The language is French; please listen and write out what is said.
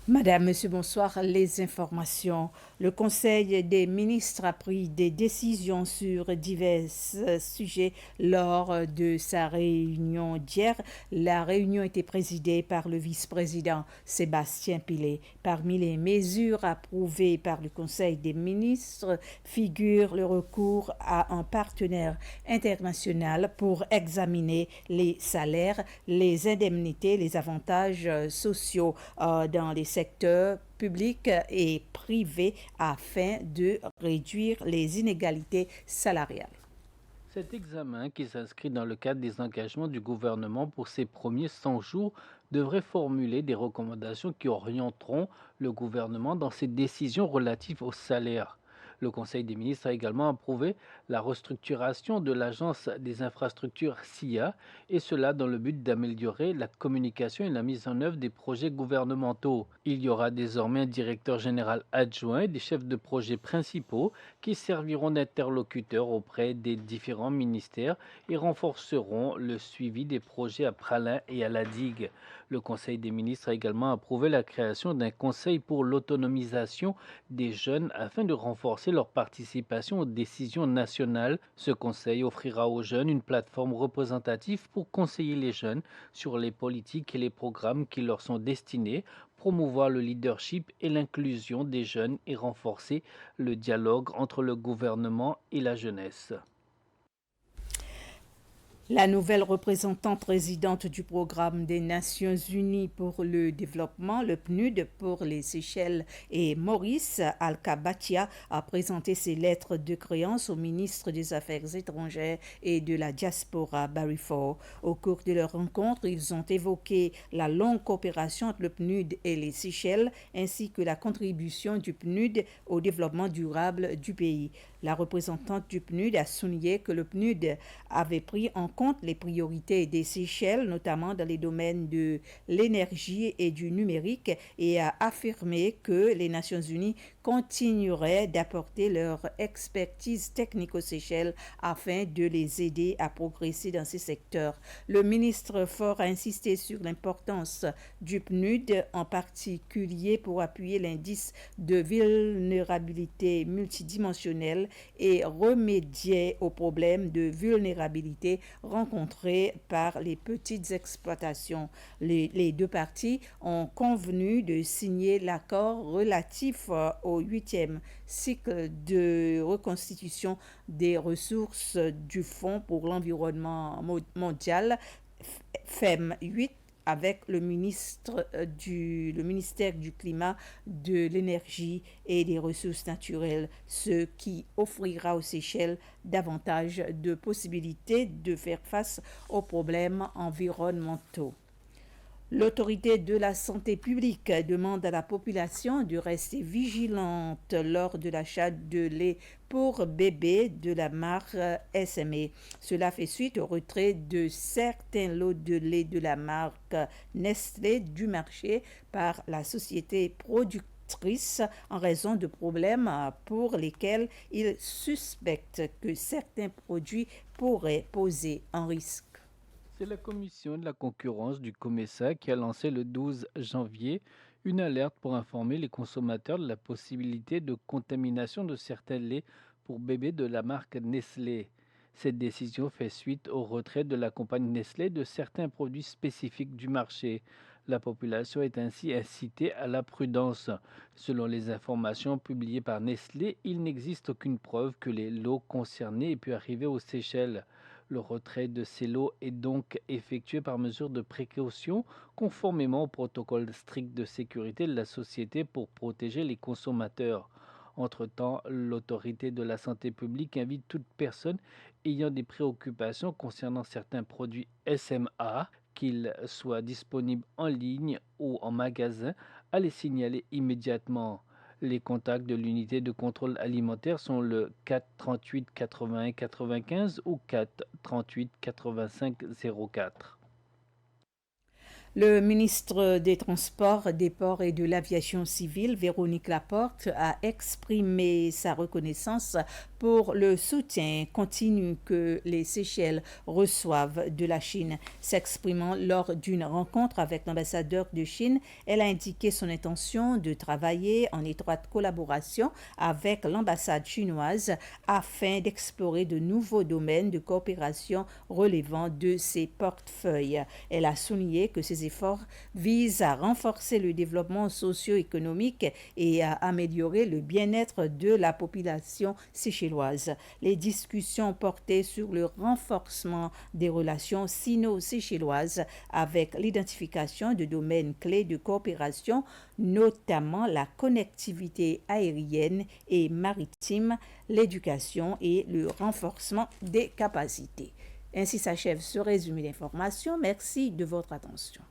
Madame, Monsieur, bonsoir. Les informations. Le Conseil des ministres a pris des décisions sur divers sujets lors de sa réunion d'hier. La réunion était présidée par le vice-président Sébastien Pillet. Parmi les mesures approuvées par le Conseil des ministres figure le recours à un partenaire international pour examiner les salaires, les indemnités, les avantages sociaux dans les secteurs public et privé afin de réduire les inégalités salariales. Cet examen, qui s'inscrit dans le cadre des engagements du gouvernement pour ses premiers 100 jours, devrait formuler des recommandations qui orienteront le gouvernement dans ses décisions relatives au salaire. Le Conseil des ministres a également approuvé la restructuration de l'Agence des infrastructures SIA, et cela dans le but d'améliorer la communication et la mise en œuvre des projets gouvernementaux. Il y aura désormais un directeur général adjoint et des chefs de projet principaux qui serviront d'interlocuteurs auprès des différents ministères et renforceront le suivi des projets à Pralin et à la Digue. Le Conseil des ministres a également approuvé la création d'un conseil pour l'autonomisation des jeunes afin de renforcer leur participation aux décisions nationales. Ce conseil offrira aux jeunes une plateforme représentative pour conseiller les jeunes sur les politiques et les programmes qui leur sont destinés, promouvoir le leadership et l'inclusion des jeunes et renforcer le dialogue entre le gouvernement et la jeunesse. La nouvelle représentante résidente du programme des Nations Unies pour le développement, le PNUD, pour les Seychelles et Maurice, Al-Kabatia, a présenté ses lettres de créance au ministre des Affaires étrangères et de la diaspora, Barry Ford. Au cours de leur rencontre, ils ont évoqué la longue coopération entre le PNUD et les Seychelles, ainsi que la contribution du PNUD au développement durable du pays. La représentante du PNUD a souligné que le PNUD avait pris en compte les priorités des Seychelles, notamment dans les domaines de l'énergie et du numérique, et a affirmé que les Nations Unies continueraient d'apporter leur expertise technique aux Seychelles afin de les aider à progresser dans ces secteurs. Le ministre Faure a insisté sur l'importance du PNUD, en particulier pour appuyer l'indice de vulnérabilité multidimensionnelle et remédier aux problèmes de vulnérabilité rencontrés par les petites exploitations. Les deux parties ont convenu de signer l'accord relatif au 8e cycle de reconstitution des ressources du Fonds pour l'environnement mondial, FEM 8, avec le ministère du Climat, de l'Énergie et des Ressources naturelles, ce qui offrira aux Seychelles davantage de possibilités de faire face aux problèmes environnementaux. L'autorité de la santé publique demande à la population de rester vigilante lors de l'achat de lait pour bébés de la marque SMA. Cela fait suite au retrait de certains lots de lait de la marque Nestlé du marché par la société productrice en raison de problèmes pour lesquels il suspecte que certains produits pourraient poser un risque. C'est la commission de la concurrence du COMESA qui a lancé le 12 janvier une alerte pour informer les consommateurs de la possibilité de contamination de certains laits pour bébés de la marque Nestlé. Cette décision fait suite au retrait de la compagnie Nestlé de certains produits spécifiques du marché. La population est ainsi incitée à la prudence. Selon les informations publiées par Nestlé, il n'existe aucune preuve que les lots concernés aient pu arriver aux Seychelles. Le retrait de ces lots est donc effectué par mesure de précaution, conformément au protocole strict de sécurité de la société pour protéger les consommateurs. Entre-temps, l'autorité de la santé publique invite toute personne ayant des préoccupations concernant certains produits SMA, qu'ils soient disponibles en ligne ou en magasin, à les signaler immédiatement. Les contacts de l'unité de contrôle alimentaire sont le 4 38 81 95 ou 4 38 85 04. Le ministre des Transports, des Ports et de l'Aviation civile, Véronique Laporte, a exprimé sa reconnaissance pour le soutien continu que les Seychelles reçoivent de la Chine. S'exprimant lors d'une rencontre avec l'ambassadeur de Chine, elle a indiqué son intention de travailler en étroite collaboration avec l'ambassade chinoise afin d'explorer de nouveaux domaines de coopération relevant de ses portefeuilles. Elle a souligné que ces efforts visent à renforcer le développement socio-économique et à améliorer le bien-être de la population séchelloise. Les discussions portaient sur le renforcement des relations sino-séchelloises avec l'identification de domaines clés de coopération, notamment la connectivité aérienne et maritime, l'éducation et le renforcement des capacités. Ainsi s'achève ce résumé d'informations. Merci de votre attention.